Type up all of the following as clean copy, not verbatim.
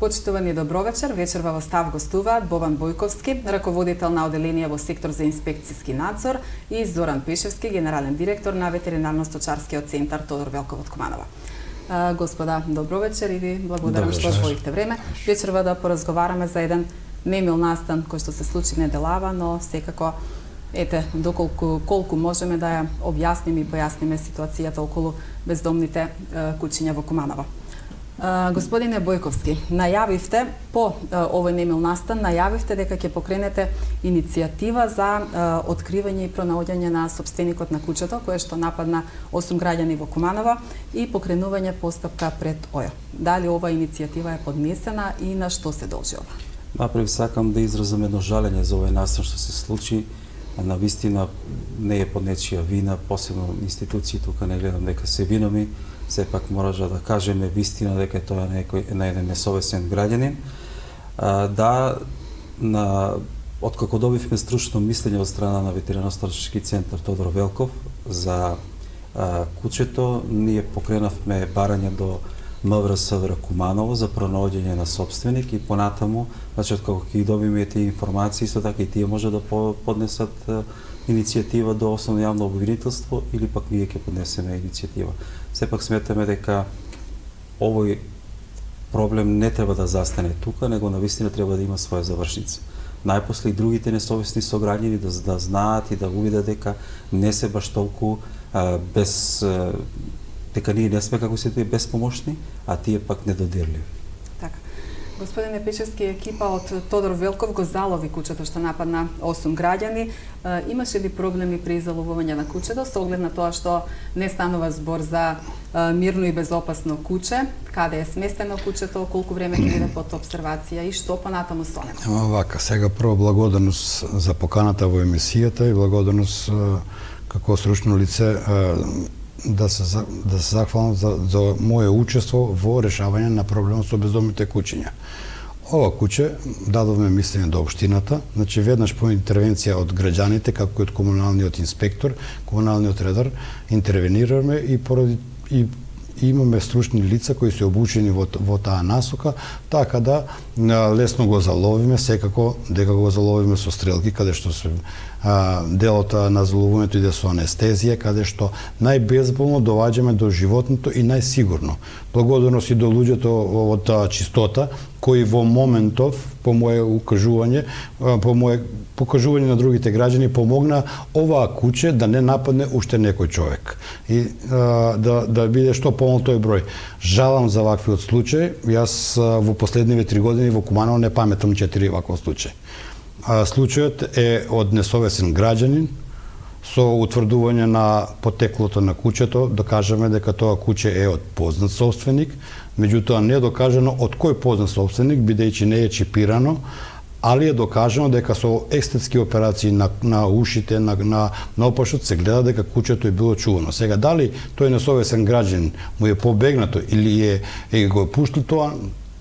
Почитувани добро вечер. Вечерва во став гостуваат Бобан Бојковски, раководител на оделение во сектор за инспекцијски надзор, и Зоран Пешевски, генерален директор на ветеринарно-сточарскиот центар Тодор Велков од Куманова. Господа, добро вечер и ви благодарам што одвоивте време. Вечерва да поразговараме за еден немил настан кој што се случи неделава, но секако колку можеме да ја објасниме и појасниме ситуацијата околу бездомните куќиња во Куманово. Господине Бојковски, најавивте по овој немил настан, најавивте дека ќе покренете иницијатива за откривање и пронаоѓање на сопственикот на куќето, кој што нападна 8 граѓани во Куманово, и покренување постапка пред ОЈО. Дали ова иницијатива е поднесена и на што се должи ова? Напред сакам да изразам едно жалење за овој настан што се случи. Навистина не е по нечија вина, посебно институции, тука не гледам дека се виноми, сепак мораше да кажеме вистина дека тоа е на еден несовесен граѓанин. Откако добивме стручно мислење од страна на ветеринарно-сточарски центар Тодор Велков за куќето, ние покренавме барање до МВР Куманово за пронаоѓање на собственик и понатаму, значи откако ќе добиме тие информации, исто така и тие може да поднесат иницијатива до Основно јавно обвинителство или пак ние ќе поднесеме иницијатива. Сепак сметаме дека овој проблем не треба да застане тука, него навистина треба да има своја завршница. Најпосле и другите несовесни сограѓани да знаат и да увидат дека не се баш толку дека ние не сме како сите безпомошни, а тие пак недодирливи. Така. Господине Пешевски, екипа од Тодор Велков го залови куќето што нападна 8 граѓани. Имаше ли проблеми при заловување на куќето, со оглед на тоа што не станува збор за мирно и безопасно куќе, каде е сместено куќето, колку време ќе биде под обсервација и што понатаму со него? Вака, сега прво благодарност за поканата во емисијата и благодарност како стручно лице да се захвалам за моје учество во решавање на проблемот со бездомните куќиња. Ова куќе дадовме мислење до општината, значи веднаш по интервенција од граѓаните, како и од комуналниот инспектор, комуналниот редар, интервенираме и имаме стручни лица кои се обучени во таа насока, така да лесно го заловиме, секако дека го заловиме со стрелки, каде што се делот на заловувањето иде со анестезија, каде што најбезболно доваѓаме до животното и најсигурно. Благодарност и до луѓето од чистота, кои во моментов, по моје укажување, по моје покажување на другите граѓани, помогна оваа куќе да не нападне уште некој човек и да биде што полно тој број. Жалам за ваквиот случај. Јас во последниве 3 години во Куманово не паметам 4 ваков случај. Случајот е од несовесен граѓанин со утврдување на потеклото на куќето, докажаме дека тоа куќе е од познат собственик, меѓутоа не е докажано од кој познат собственик, бидејќи не е чипирано, али е докажано дека со естетски операции на ушите, на опашот се гледа дека куќето е било чувано. Сега, дали тој несовесен граѓанин му е побегнато или го е пуштил тоа,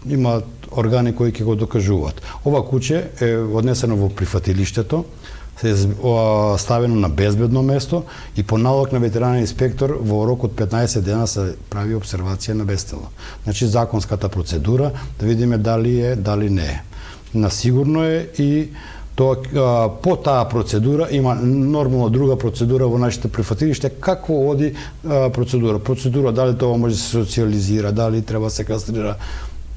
има органи кои ќе го докажуваат. Ова куќе е однесено во прифатилиштето, се е ставено на безбедно место и по налог на ветеринарен инспектор во рок од 15 дена се прави обсервација на бестело. Значи законската процедура да видиме дали е, дали не е. Насигурно е и тоа по таа процедура има нормално друга процедура во нашите прифатилиште. Какво оди процедура? Процедура дали тоа може да се социализира, дали треба да се кастрира.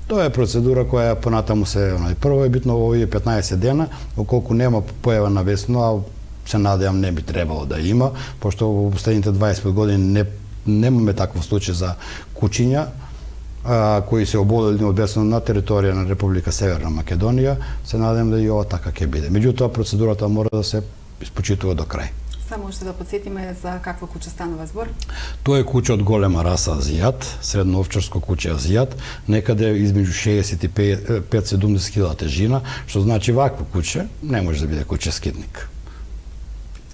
Тоа е процедура која понатаму се прво е битно во овие 15 дена, околку нема појава на весно, а се надевам не би требало да има, пошто во последните 25 години немаме таков случај за куќиња кои се оболели од бесно на територија на Република Северна Македонија. Се надевам да и ова така ќе биде. Меѓутоа процедурата мора да се испочитува до крај. Само уште да подсетиме за какво куќе станува збор? Тоа е куќе од голема раса азијат, средноовчарско куќе азијат, некаде измеѓу 60 и 5-70 кила тежина, што значи вакво куќе не може да биде куќе скитник.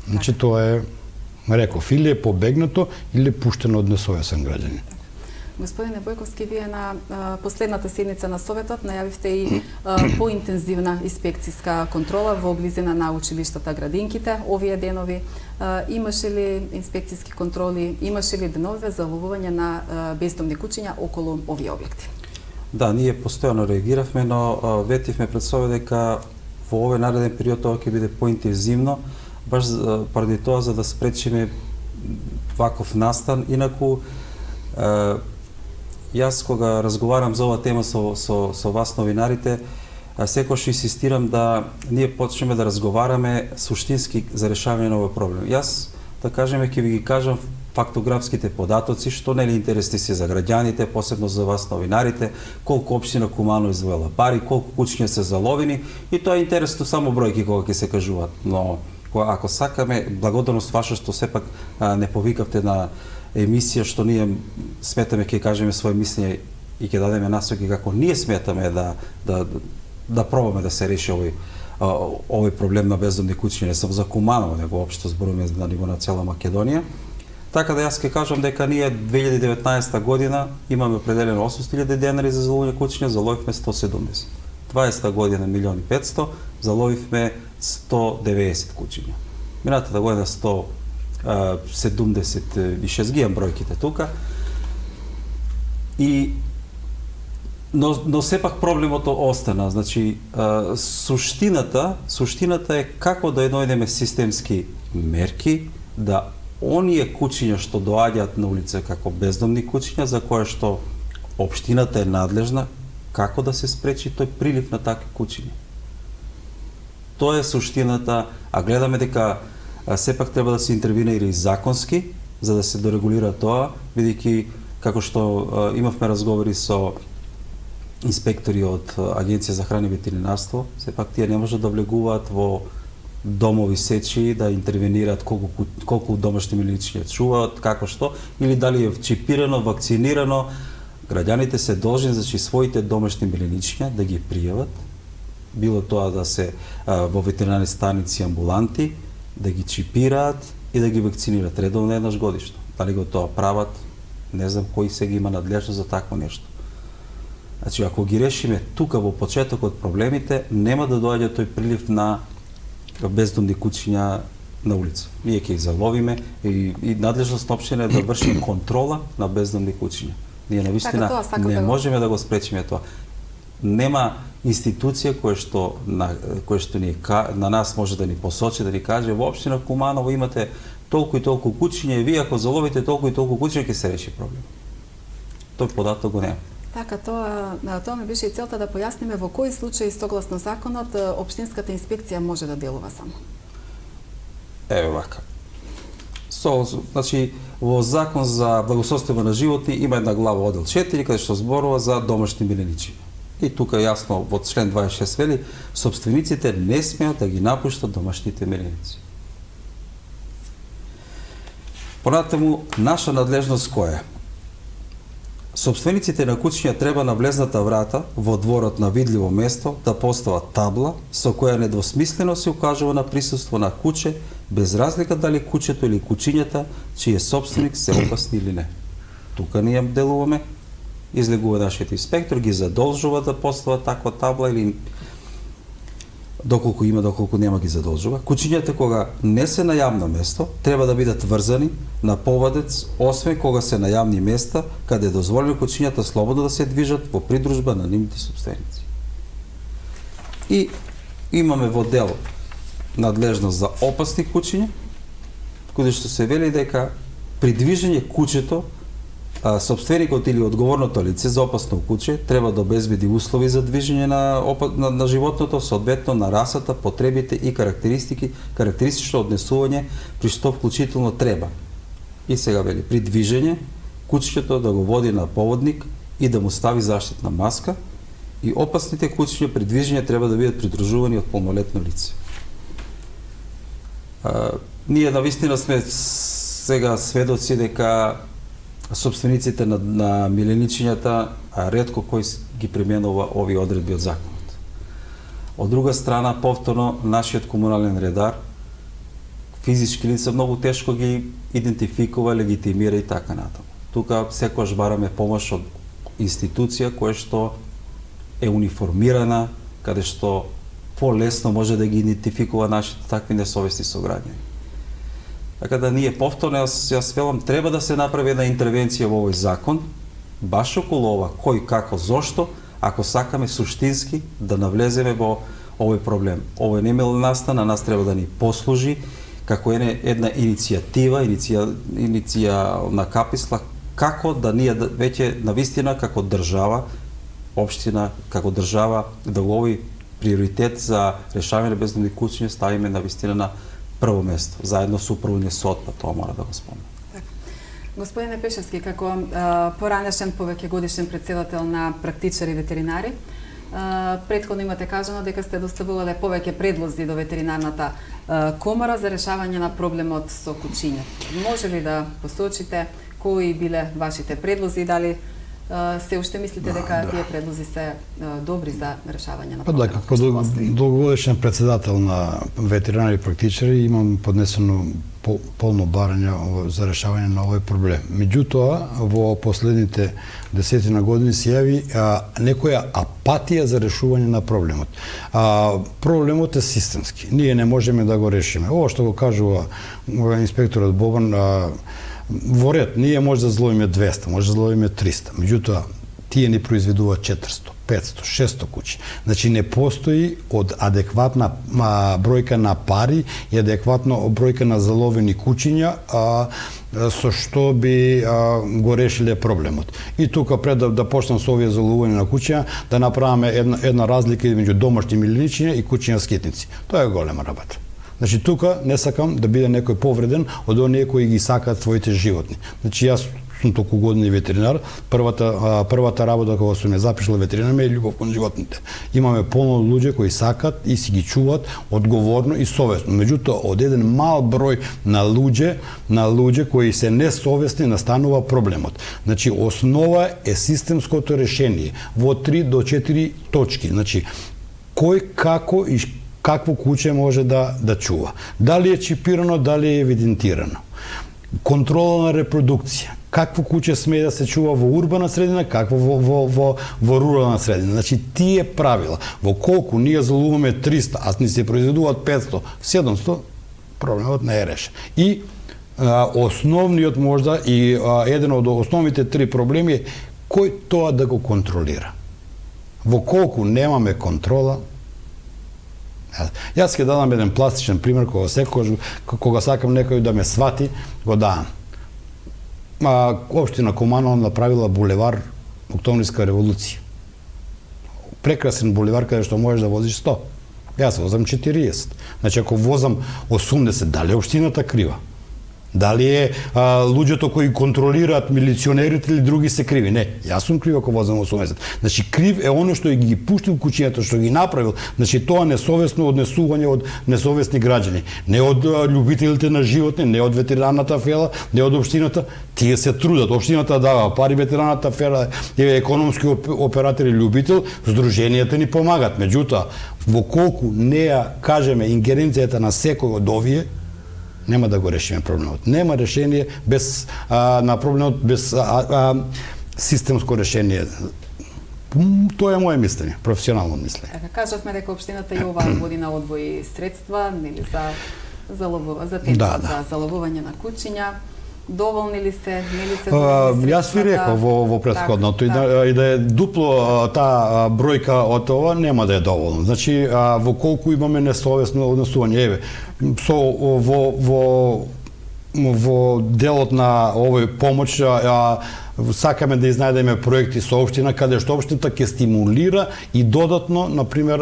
Значи тоа е, реков, или е побегнато, или пуштено од несовесен граѓанин. Господине Бојковски, вие на последната седница на Советот најавивте и поинтензивна инспекцијска контрола во близина на училиштата градинките овие денови. Имаше ли инспекцијски контроли, имаше ли денови за ловување на бездомни куќиња околу овие објекти? Да, ние постојано реагиравме, но ветивме пред себе дека во овој нареден период тоа ќе биде поинтензивно, баш поради тоа за да спречиме ваков настан. Инаку, јас кога разговарам за оваа тема со вас новинарите, секогаш инсистирам да ние почнеме да разговараме суштински за решавање на овој проблем. Јас, да кажеме, ќе ви ги кажам фактографските податоци, што нели интересни се за граѓаните, посебно за вас новинарите, колку општина Куманово издвоила пари, колку куќиња се заловени, и тоа е интересно само бројки кога ќе се кажуваат. Но ако сакаме, благодарност ваша што сепак не повикавте на емисија што ние сметаме ќе кажеме своje мислење и ќе дадеме насоки како ние сметаме да пробаме да се реши овој проблем на бездомни куќи, не само за Куманово, него општо зборуваме на ниво на цела Македонија. Така да јас ќе кажам дека ние 2019 година имаме определено 800.000 денари за заловени куќиња, заловивме 170. 20 година 1.500.000, заловивме 190 куќиња. Минатата година 176, ги имам бројките тука. Но сепак проблемот остана. Значи, суштината е како да најдеме системски мерки да оние куќиња што доаѓаат на улица како бездомни куќиња, за кое што општината е надлежна, како да се спречи тој прилив на такви куќиња. Тоа е суштината, а гледаме дека сепак треба да се интервенира и законски, за да се дорегулира тоа, бидејќи како што имавме разговори со инспектори од Агенција за храна и ветеринарство, сепак тие не може да влегуваат во домови сечи, да интервенираат колку домашни миличиња чуваат, како што, или дали е чипирано, вакцинирано. Граѓаните се должни, значи, своите домашни миличиња да ги пријават, било тоа да се во ветеринарни станици, амбуланти, да ги чипираат и да ги вакцинираат редовно еднаш годишно. Дали го тоа прават, не знам кој сега има надлежност за такво нешто. Значи, ако ги решиме тука во почетокот проблемите, нема да доаѓа тој прилив на бездомни куќиња на улица. Ние ќе ги заловиме и надлежност на општина е да врши контрола на бездомни куќиња. Ние навистина не можеме да го спречиме тоа. Нема институција која што на нас може да ни посочи, да ни каже во општина Куманово имате толку и толку куќиња и вие ако заловите толку и толку куќиња ќе се реши проблем. Тој податок го нема. Така, тоа ми беше и целта да појасниме во кои случаи согласно законот општинската инспекција може да делува само. Еве вака. Значи, во Закон за благосостојба на животни има една глава оддел 4 каде што зборува за домашни милиничи. И тука јасно во член 26 вели, собствениците не смеат да ги напуштат домашните милиници. Понатаму, наша надлежност која е? Собствениците на куќиња треба на влезната врата во дворот на видливо место да постават табла со која недвосмислено се укажува на присуство на куќе, без разлика дали куќето или куќињата чиј собственик се опасни или не. Тука ние делуваме, излегува нашиот инспектор, ги задолжува да постават таква табла или доколку нема ги задолжува. Куќињата кога не се на јавно место, треба да бидат врзани на повадец, освен кога се на јавни места, каде е дозволено куќињата слободно да се движат во придружба на нивните собственици. И имаме во дело надлежност за опасни куќиња, каде што се вели дека при движење куќето собственикот или одговорното лице за опасно куќе треба да обезбеди услови за движење на животното, соодветно на расата, потребите и карактеристично однесување, при што вклучително треба. И сега вели, при движење, куќето да го води на поводник и да му стави заштитна маска, и опасните куќиња при движење треба да бидат придружувани од полнолетно лице. Ние навистина сме сега сведоци дека собствениците на милиничињата ретко кој ги применува овие одредби од законот. Од друга страна, повторно, нашиот комунален редар, физички лица многу тешко ги идентификува, легитимира и така натаму. Тука секогаш бараме помош од институција која што е униформирана, каде што полесно може да ги идентификува нашите такви несовесни сограѓани. Така да ние повторно, јас велам, треба да се направи една интервенција во овој закон, баш околу ова, кој, како, зошто, ако сакаме суштински да навлеземе во овој проблем. Овој немил настан, а нас треба да ни послужи како една иницијална каписла како да ние веќе навистина како држава, општина, како држава да го овој приоритет за решавање на бездомни куќиња ставиме навистина на прво место, заедно со Управниот суд, па тоа мора да го спомнам. Господине Пешевски, како поранешен повеќегодишен председател на практичари ветеринари, претходно имате кажано дека сте доставувале повеќе предлози до ветеринарната комора за решавање на проблемот со кучиња. Може ли да посочите кои биле вашите предлози и дали се уште мислите дека тие предлози се добри за решавање на проблемот? Како долгогодишен председател на ветеринари и практичари имам поднесено полно барање за решавање на овој проблем. Меѓутоа, во последните десетина години се јави некоја апатија за решување на проблемот. Проблемот е системски. Ние не можеме да го решиме. Ова што го кажува инспекторот Бобан, во ред, ние може да зловиме 200, може да зловиме 300. Меѓутоа, тие ни произведуваат 400, 500, 600 куќи. Значи не постои од адекватна бројка на пари и адекватна бројка на заловени куќиња со што би го решиле проблемот. И тука пред да почнам со овие заловување на куќиња, да направиме една разлика меѓу домашни миличиња и куќиња скитници. Тоа е голема работа. Значи тука не сакам да биде некој повреден од оние кои ги сакаат своите животни. Значи јас сум толку години ветеринар, првата работа кога сум ја запишал ветеринар е љубов кон животните. Имаме полно луѓе кои сакат и си ги чуваат одговорно и совесно. Меѓутоа, од еден мал број на луѓе кои се несовесни настанува проблемот. Значи основа е системското решение во 3 до 4 точки. Значи кој, како и какво куќе може да чува. Дали е чипирано, дали е евидентирано. Контрола на репродукција. Какво куќе смее да се чува во урбана средина, какво во рурална средина. Значи, тие правила. Во колку ние залуваме 300, а ни се произведуваат 500, 700, проблемот не е решен. И основниот можда и еден од основните 3 проблеми е кој тоа да го контролира. Во колку немаме контрола, јас ќе дадам еден пластичен пример кога сакам некој да ме свати, го давам. Општина Куманово направила булевар Октомврска револуција. Прекрасен булевар каде што можеш да возиш 100. Јас возам 40. Значи ако возам 80, дали е општината крива? Дали е луѓето кои контролираат милиционерите или други се криви? Не, јас сум крив ако возам 80. Значи крив е оно што ги пуштил куќињата, што ги направил. Значи тоа несовесно однесување од несовесни граѓани, не од љубителите на животни, не од ветеринарната фела, не од општината. Тие се трудат, општината дава пари, ветеринарната фела е економски оператор и љубител, здруженијата ни помагат. Меѓутоа, во колку не ја кажеме ингеренцијата на секој од овие, нема да го решиме проблемот. Нема решение без на проблемот без системско решение. Тоа е мое мислење, професионално мислење. Кажавме дека општината и оваа година одвои средства нели за заловување на куќиња. Доволни ли се, нели се доволни средства? Јас ви реков во претходното и да е дупло таа бројка од ова нема да е доволно. Значи во колку имаме несовесно однесување, еве со во делот на овој помош сакаме да изнајдеме проекти со општина каде што општината ќе стимулира и додатно, например,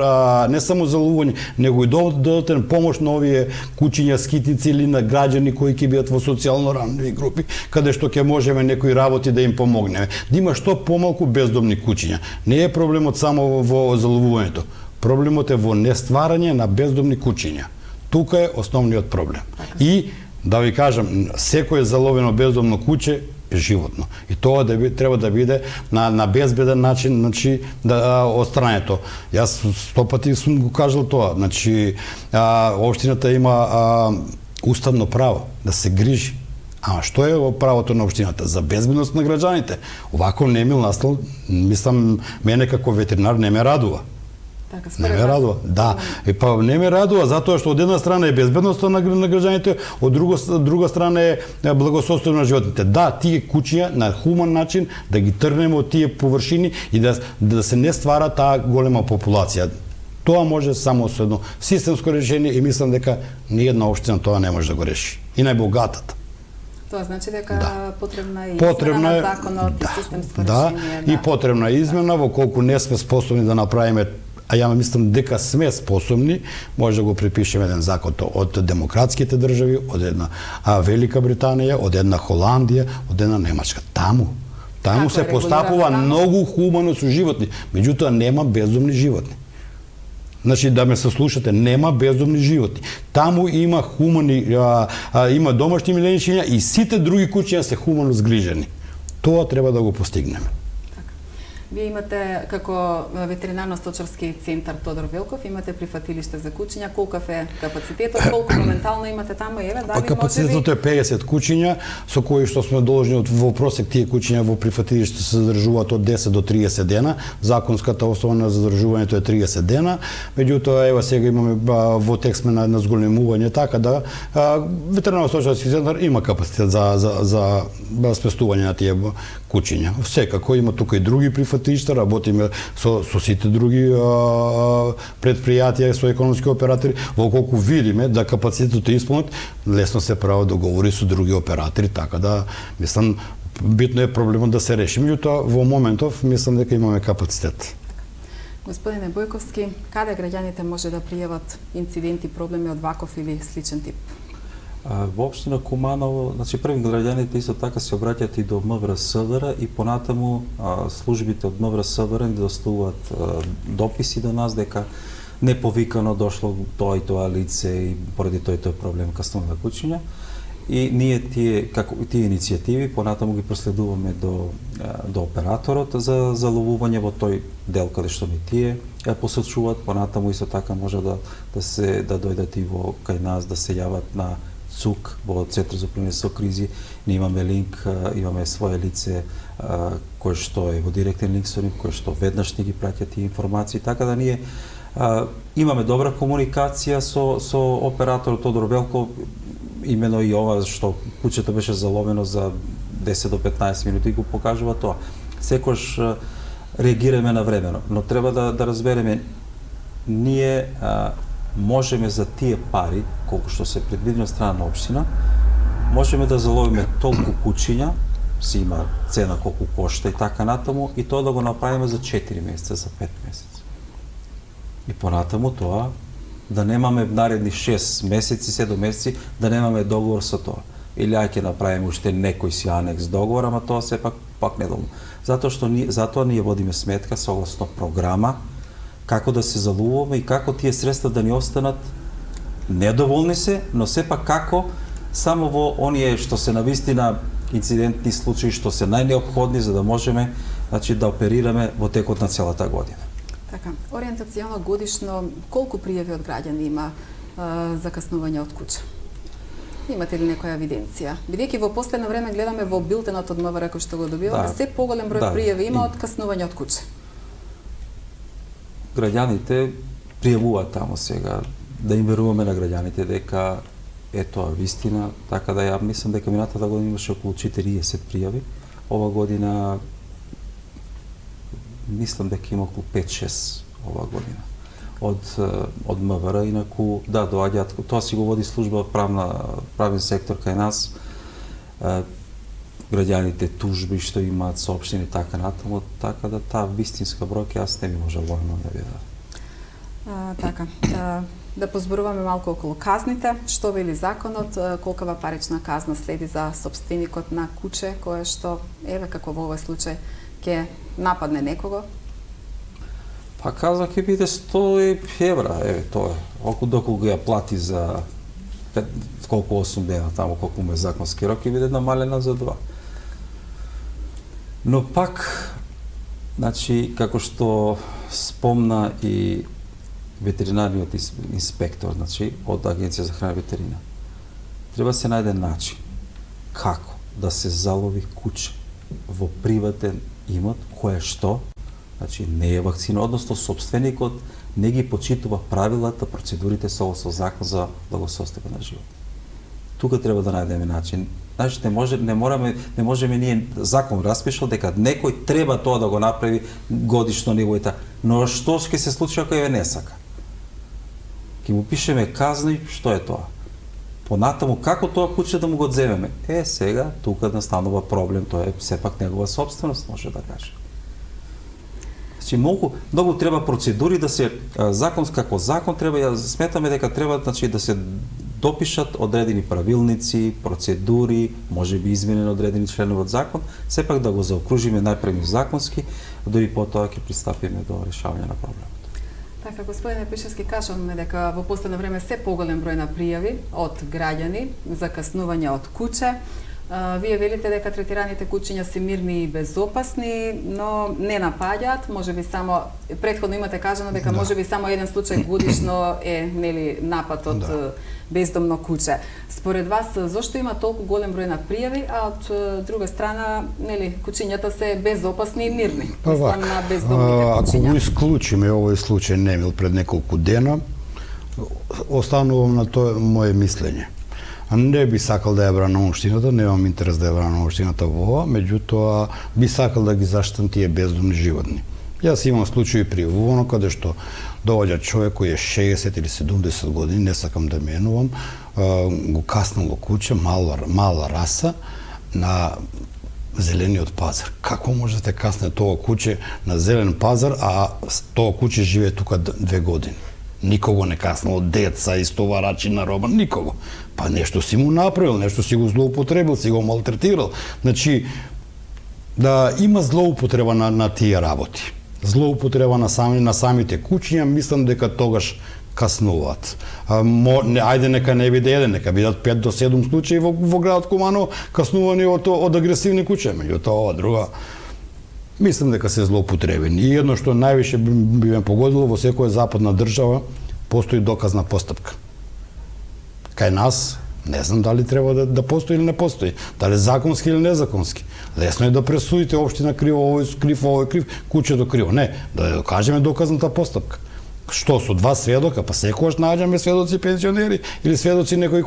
не само заловување, него и додатен помош на овие куќиња скитници или на граѓани кои ќе бидат во социјално ранливи групи, каде што ќе можеме некои работи да им помогнеме. Да има што помалку бездомни куќиња. Не е проблемот само во заловувањето. Проблемот е во нестварање на бездомни куќиња. Тука е основниот проблем. И да ви кажам, секој заловено бездомно куќе е животно. И тоа треба да биде на безбеден начин, значи да отстрането. Јас 100 пати сум го кажал тоа. Значи општината има уставно право да се грижи. Ама што е во правото на општината? За безбедност на граѓаните. Овако немил настал, мислам, мене како ветеринар не ме радува. Така, Не според ме вас- радува. Да, па не ме радува затоа што од една страна е безбедноста на граѓаните, од друга страна е благосостојство на животните. Да, тие куќиња на хуман начин да ги трнеме од тие површини и да се не ствара таа голема популација. Тоа може само со едно системско решение и мислам дека ни една општина тоа не може да го реши. И најбогатата. Тоа значи дека Да. потребна е Потребна измена е на законот и системско да, решение. и потребна е измена во колку не сме способни да направиме, а ја мислам дека сме способни, може да го припишеме еден закон од демократските држави, од една Велика Британија, од една Холандија, од една Немачка. Таму Како се е постапува регулирано таму? многу хумано со животни, меѓутоа нема безумни животни. Значи, да ме се слушате, нема безумни животни. Таму има хумани, има домашни миленичиња и сите други куќиња се хумано згрижени. Тоа треба да го постигнеме. Вие имате, како ветеринарно-сточарски центар Тодор Велков, имате прифатилиште за куќиња. Колкав е капацитетот, колку моментално имате таму? Еве, дали Капацитетот е 50 куќиња, со кои што сме должни во просек тие куќиња во прифатилиште се задржуваат од 10 до 30 дена. Законската основа на задржувањето е 30 дена. Меѓутоа, ева сега имаме во текст сме на зголемување, така да ветеринарно-сточарски центар има капацитет за спестување на тие куќиња. Секако има тука и други прифатилишта, работиме со сите други предпријатија, со економски оператори, во колку видиме да капацитетот е исполнет, лесно се прават договори со други оператори, така да мислам битно е проблемот да се реши. Меѓутоа во моментов мислам дека имаме капацитет. Господине Бојковски, каде граѓаните може да пријават инциденти, проблеми од ваков или сличен тип? Во општина Куманово, значи први граѓаните исто така се обраќаат и до МВР СВР и понатаму службите од МВР СВР ни доставуваат дописи до нас дека неповикано дошло тоа и тоа лице и поради тој проблем каснува куќиња. И ние тие иницијативи понатаму ги проследуваме до операторот за заловување во тој дел каде што ми тие посочуваат. Понатаму исто така може да дојдат и кај нас да се јават на ЦУК во Центар за управување со кризи. Ние имаме линк, имаме свое лице кој што е во директен линк со нив, кој што веднаш ни ги праќа тие информации, така да ние имаме добра комуникација со операторот Тодор Велков. Имено и ова што куќето беше заловено за 10 до 15 минути го покажува тоа. Секојаш реагираме навремено, но треба да разбереме, ние можеме за тие пари, колку што се предвидено страна на општина, можеме да заловиме толку куќиња, си има цена колку кошта и така натаму, и тоа да го направиме за 4 месеца, за 5 месеци. И понатаму тоа, да немаме наредни 6 месеци, 7 месеци, да немаме договор со тоа. Или ќе направиме уште некој си анекс договор, ама тоа се пак недолно. Затоа ние водиме сметка согласно програма, како да се заловуваме и како тие средства да ни останат недоволни се, но сепак како само во оние што се навистина инцидентни случаи, што се најнеопходни за да можеме да оперираме во текот на целата година. Така, ориентационо годишно колку пријави од граѓани има закаснување од куќа? Имате ли некоја евиденција? Бидејќи во последно време гледаме во билтенот од МВР кој што го добиваме, се поголем број пријави има од каснување од куќа. Граѓаните пријавуваат таму сега, да им веруваме на граѓаните дека е тоа вистина, така да ја мислам дека минатата година имаше околу 40 пријави, ова година мислам дека има околу 5-6 ова година од МВР, инаку да доаѓаат, тоа си го води служба правен сектор кај нас, граѓаните тужби што имаат соопштени така натаму, така да таа вистинска бројка јас не би можел војно да видам. Така, да позборуваме малку околу казните. Што вели законот, колкава парична казна следи за сопственикот на куќе кое што, еве како во овој случај, ќе нападне некого? Па каза ќе биде 100 евра, еве тоа. Доколку ја плати за колку 8 дена таму, колку му е законски рок, ќе биде намалена за 2. Но пак, значи, како што спомна и ветеринариот инспектор, значи, од Агенција за храна и ветерина, треба се најде начин како да се залови куќа во приватен имот, кое што, значи, не е вакцина, односно собственикот не ги почитува правилата, процедурите со закон за благосостојба на живот. Тука треба да најдеме начин. Значи не можеме ние закон распишал дека некој треба тоа да го направи годишно ниво и но што ќе се случи ако ја не сака? Ќе му пишеме казна и што е тоа? Понатаму како тоа куќе да му го земеме? Сега тука настанува проблем, тоа е сепак негова собственост, може да каже. Значи многу треба процедури да се како закон треба, ја сметаме дека треба да се допишат одредени правилници, процедури, можеби изменени одредени членови од закон, сепак да го заокружиме најпред законски, дори потоа ќе пристапиме до решавање на проблемот. Така, господине Пишевски, кажаме дека во последно време се поголем број на пријави од граѓани за каснување од куќе. Вие велите дека третираните кучиња се мирни и безопасни, но не напаѓаат, можеби само претходно имате кажано дека можеби само еден случај годишно е напад од бездомно куче. Според вас зошто има толку голем број на пријави, а од друга страна, кучињата се безопасни и мирни? Па на бездомните кучиња. Ако го исклучиме овој случај Немил пред неколку дена, останувам на тоа моје мислење. Не би сакал да ја бранам општината, немам интерес да ја бранам општината во ова, меѓутоа би сакал да ги заштитам тие бездомни животни. Јас имам случаи пријавувано каде што доаѓа човек кој е 60 или 70 години, не сакам да менувам, го каснало куче, мала раса на зелениот пазар. Како може да те касне тоа куче на зелен пазар, а тоа куче живее тука 2 години? Никого не каснало, деца, истоварачи на роба, никого. Па нешто си му направил, нешто си го злоупотребил, си го малтретирал. Значи, да има злоупотреба на тие работи. Злоупотреба на самите кучиња, мислам дека тогаш каснуваат. Ајде нека не биде еден, нека бидат 5 до 7 случаи во градот Куманово каснувани од агресивни кучиња, меѓутоа ова друга мислам дека се злоупотребени. И едно што највише би ме погодило, во секоја западна држава постои доказна постапка. Кај нас не знам дали треба да постои или не постои, дали законски или незаконски. Лесно е да пресудите општина криво, овој крив, кучето криво. Не, да кажеме доказната постапка. Што со 2 сведока, па секогаш наѓаме сведоци пензионери или сведоци некои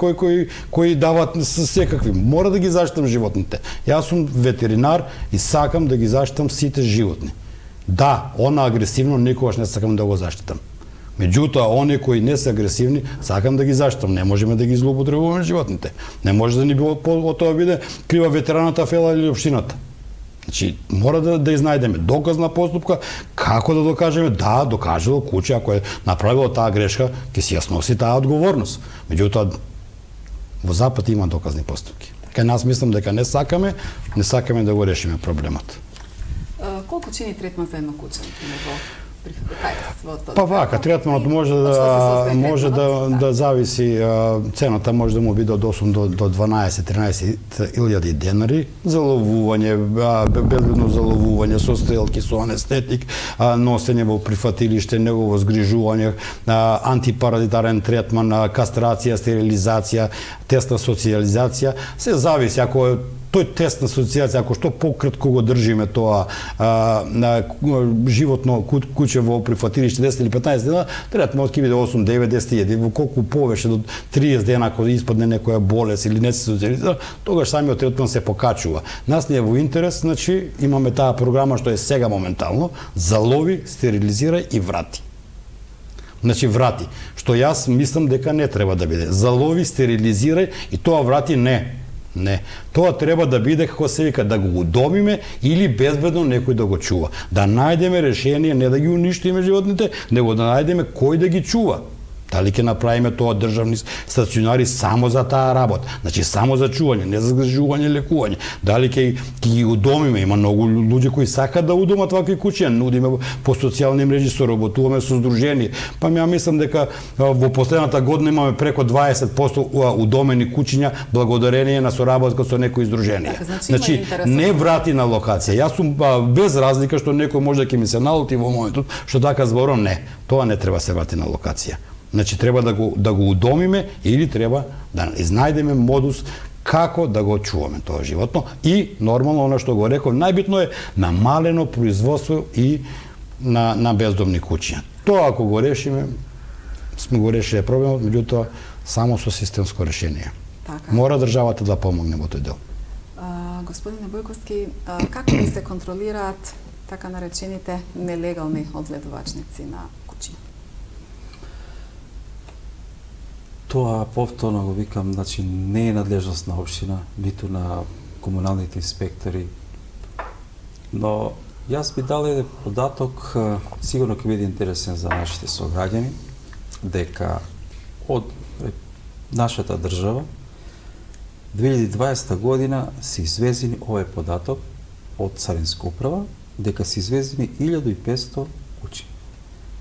кои дават секакви. Мора да ги заштитам животните. Јас сум ветеринар и сакам да ги заштитам сите животни. Да, она агресивно никогаш не сакам да го заштитам. Меѓутоа, оние кои не се агресивни, сакам да ги заштитам. Не можеме да ги злоупотребуваме животните. Не може да ни било од тоа биде крива ветераната фела или општината. Значи, мора да изнајдеме доказна постапка, како да докажеме, да, докажало куче, ако е направило таа грешка, ќе си ја сноси таа одговорност. Меѓутоа, во Запад има доказни постапки. Кај нас мислам дека не сакаме да го решиме проблемот. Колку чини третман за едно куче? Па вака, третманот може да зависи, цената може да му биде од 8 до 12-13 илјади денари за ловување, безбедно за ловување, со стрелки, со анестетик, носење во прифатилиште, негово згрижување, антипаразитарен третман, кастрација, стерилизација, тест на социјализација, се зависи ако тој тест на асоцијација, ако што пократко го држиме тоа животно куче во прифатилиште 10 или 15 дена, третманот ќе биде 8, 9, 10 илјади. Во колку повеќе до 30 дена ако испадне некоја болест или не се социјализира, тогаш самиот третман се покачува. Нас не е во интерес, значи имаме таа програма што е сега моментално, залови, стерилизира и врати. Значи врати, што јас мислам дека не треба да биде. Залови, стерилизирај и тоа врати не. Не. Тоа треба да биде, како се вика, да го удомиме или безбедно некој да го чува. Да најдеме решение, не да ги уништиме животните, него да најдеме кој да ги чува. Дали ќе направиме тоа државни стационари само за таа работа, значи само за чување, не за згрижување, лекување. Дали ќе ги удомиме, има многу луѓе кои сакаат да удомат вакви кучиња, нудиме по социјални мрежи, соработуваме со здружени. Па ја мислам дека во последната година имаме преку 20% удомени кучиња благодарение на соработка со некои здруженија. Значи не врати на локација. Јас сум без разлика што некој може да ќе ми се налути во моментот што така зборам, не. Тоа не треба се врати на локација. Значи треба да го удомиме или треба да изнајдеме модус како да го чуваме тоа животно и нормално она што го реков, најбитно е намалено производство и на бездомни кучиња. Тоа ако го решиме, сме го решиле проблемот, меѓутоа само со системско решение. Така. Мора државата да помогне во тој дел. Господине Бојковски, како ви се контролираат така наречените нелегални одгледувачници на кучиња? Тоа повторно го викам, значи не е надлежност на општина, ниту на комуналните инспектори. Но јас би дал еден податок, сигурно ќе биде интересен за нашите сограѓани, дека од нашата држава 2020 година се извезени овој податок од Царинска управа, дека се извезени 1500 кучи.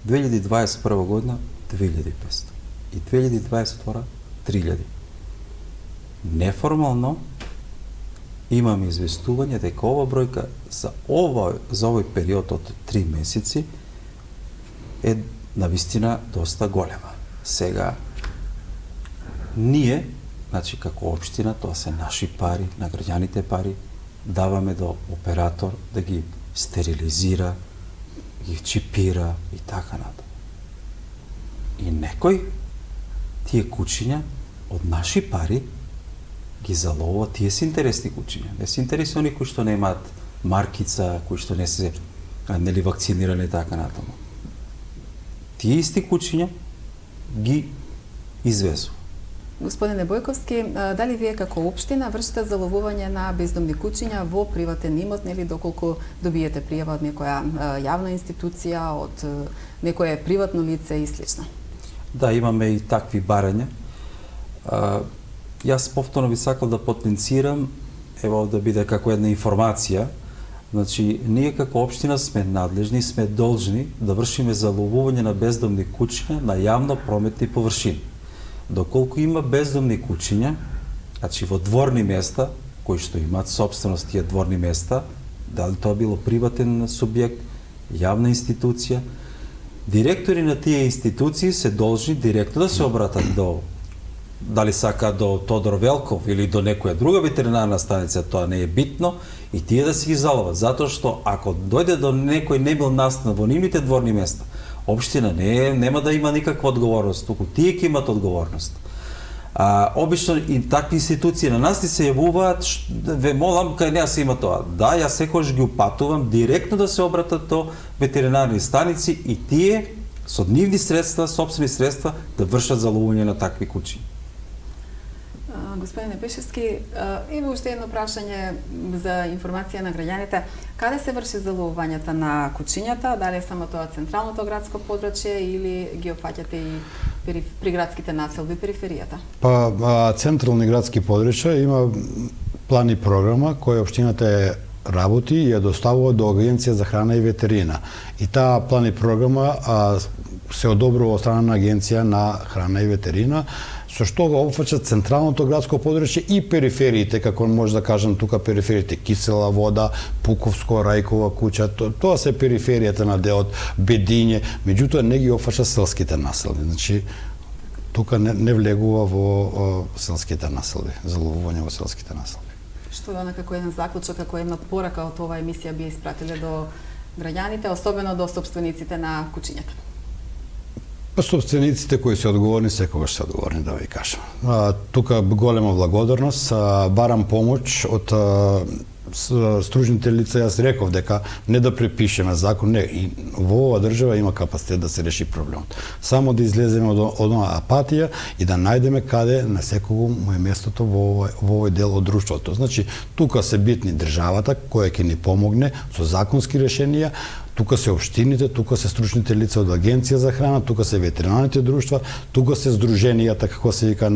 2021 година 2500 и 2022 3000. Неформално имаме известување дека ова бројка за овој период од 3 месеци е навистина доста голема. Сега ние, значи како општина, тоа се наши пари, на граѓаните пари, даваме до оператор да ги стерилизира, ги чипира и така натаму. И некој тие кучиња од наши пари ги заловува, тие се интересни кучиња. Не се интересни они кои што немаат маркица, кои што не се нели вакцинирани и така натаму. Тие исти кучиња ги извезува. Господине Бојковски, дали вие како општина вршите заловување на бездомни кучиња во приватен имот, нели доколку добиете пријава од некоја јавна институција, од некое приватно лице и слично? Да, имаме и такви барања. Јас повторно би сакал да потенцирам, ево да биде како една информација, значи ние како општина сме надлежни, сме должни да вршиме заловување на бездомни кучиња на јавно прометни површини. Доколку има бездомни кучиња, значи во дворни места, кои што имаат собственост тие дворни места, дали тоа било приватен субјект, јавна институција, директори на тие институции се должни директно да се обратат до, дали сака до Тодор Велков или до некоја друга ветеринарна станица, тоа не е битно, и тие да си ги заловат, затоа што ако дојде до некој немил настан во нивните дворни места, општина нема да има никаква одговорност, туку тие ќе имат одговорност. Обично и такви институции на нас ни се јавуваат, ве молам, кај неа се има тоа. Да, јас секогаш ги упатувам директно да се обратат до ветеринарни станици и тие со нивни средства, сопствени средства, да вршат заловување на такви кучи. Господине Пешевски, има уште едно прашање за информација на граѓаните. Каде се врши заловувањето на кучињата? Дали е само тоа централното градско подрачје или ги опфаќате и приградските населби, периферијата? Централни градски подрачја има план и програма која општината работи и ја доставува до Агенција за храна и ветерина. И таа план и програма се одобрува од страна на Агенција на храна и ветерина, со што го опфаќа централното градско подрачје и перифериите, како може да кажам тука перифериите Кисела вода, Пуковско, Рајкова куќа, тоа се периферијата на делот Бедиње, меѓутоа не ги опфаќа селските населби. Значи тука не влегува во селските населби, заловување во селските населби. Што е како еден заклучок, како една порака од оваа емисија би испратиле до граѓаните, особено до собствениците на кучињата? Собствениците кои се одговорни, секогаш се одговорни, да ви кажам. Тука голема благодарност, барам помош од стружните лица. Јас реков дека не да препишеме закон, не, и во ова држава има капацитет да се реши проблемот. Само да излеземе од онаа апатија и да најдеме каде на секого му е местото во овој дел од друштвото. Значи, тука се битни државата, која ќе ни помогне со законски решенија, тука се општините, тука се стручните лица од Агенција за храна, тука се ветеринарните друштва, тука се здруженијата, како се вика,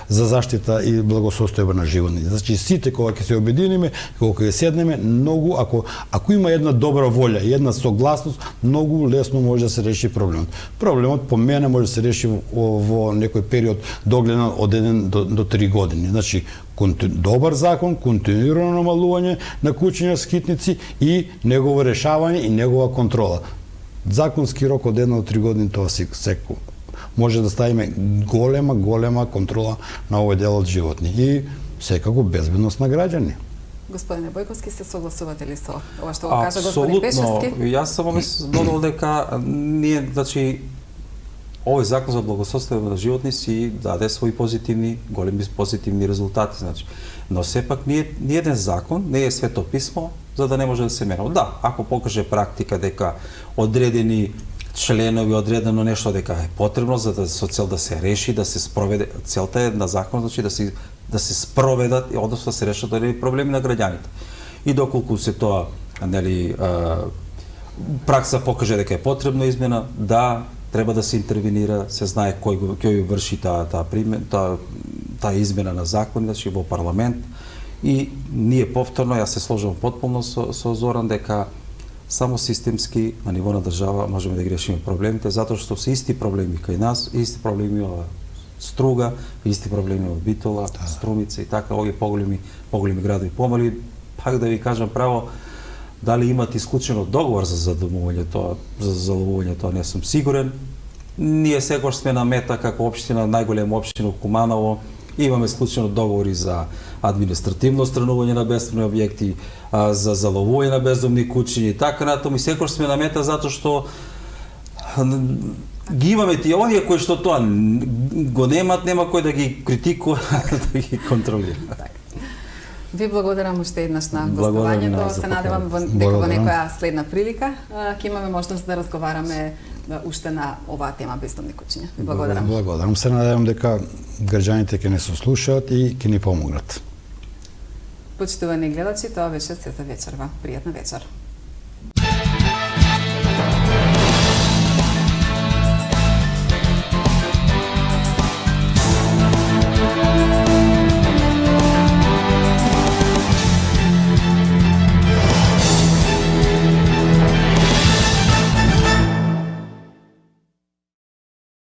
за заштита и благосостојба на животните. Значи, сите кога ќе се обединиме, кога ќе седнеме, многу, ако има една добра волја и една согласност, многу лесно може да се реши проблемот. Проблемот по мене може да се реши во некој период догледан од 1 до 3 години. Значи, добар закон, континуирано намалување на кучиња скитници и негово решавање и негова контрола. Законски рок од 1 до 3 години, тоа секој може да ставиме голема контрола на овој дел од животни и секако безбедност на граѓани. Господине Бојковски, се согласувате ли со ова што го кажа господин Пешевски? Апсолутно. Јас само додал дека ние, значи, овој закон за благосостојство на животни си даде свои позитивни, големи позитивни резултати, значи. Но сепак ни еден закон не е свето писмо за да не може да се менува. Да, ако покаже практика дека одредени членови, одредено нешто дека е потребно за да со цел да се реши, да се спроведе, целта е на закон, значи да се спроведат, односно да се решат проблеми на граѓаните. И доколку се тоа, нели, пракса покаже дека е потребна измена, да, треба да се интервенира, се знае кој врши таа измена на закони, значи во парламент. И ние повторно, јас се сложам потполно со Зоран дека само системски на ниво на држава можеме да ги решиме проблемите, затоа што се исти проблеми кај нас, исти проблеми во Струга, исти проблеми во Битола, Струмица и така, овие поголеми градови, помали. Пак да ви кажам право, дали имат исклучено договор за заловување тоа, не сум сигурен. Ние секогаш сме на мета како општина, најголема општина во Куманово, имаме склучено договори за административно отстранување на бесправни објекти, за заловување на бездомни кучиња и така натаму, и секогаш сме на мета затоа што ги имаме тие оние кои што тоа го немат, нема кој да ги критикува, да ги контролира. Ви благодарам уште еднаш на гостувањето. Се надевам дека во некоја следна прилика ќе имаме можност да разговараме уште на оваа тема бездомни кучиња. Благодарам. Благодарам. Се надевам дека граѓаните ќе не се слушаат и ќе ни помогнат. Почитувани гледачи, тоа беше се за вечерва. Пријатна вечер.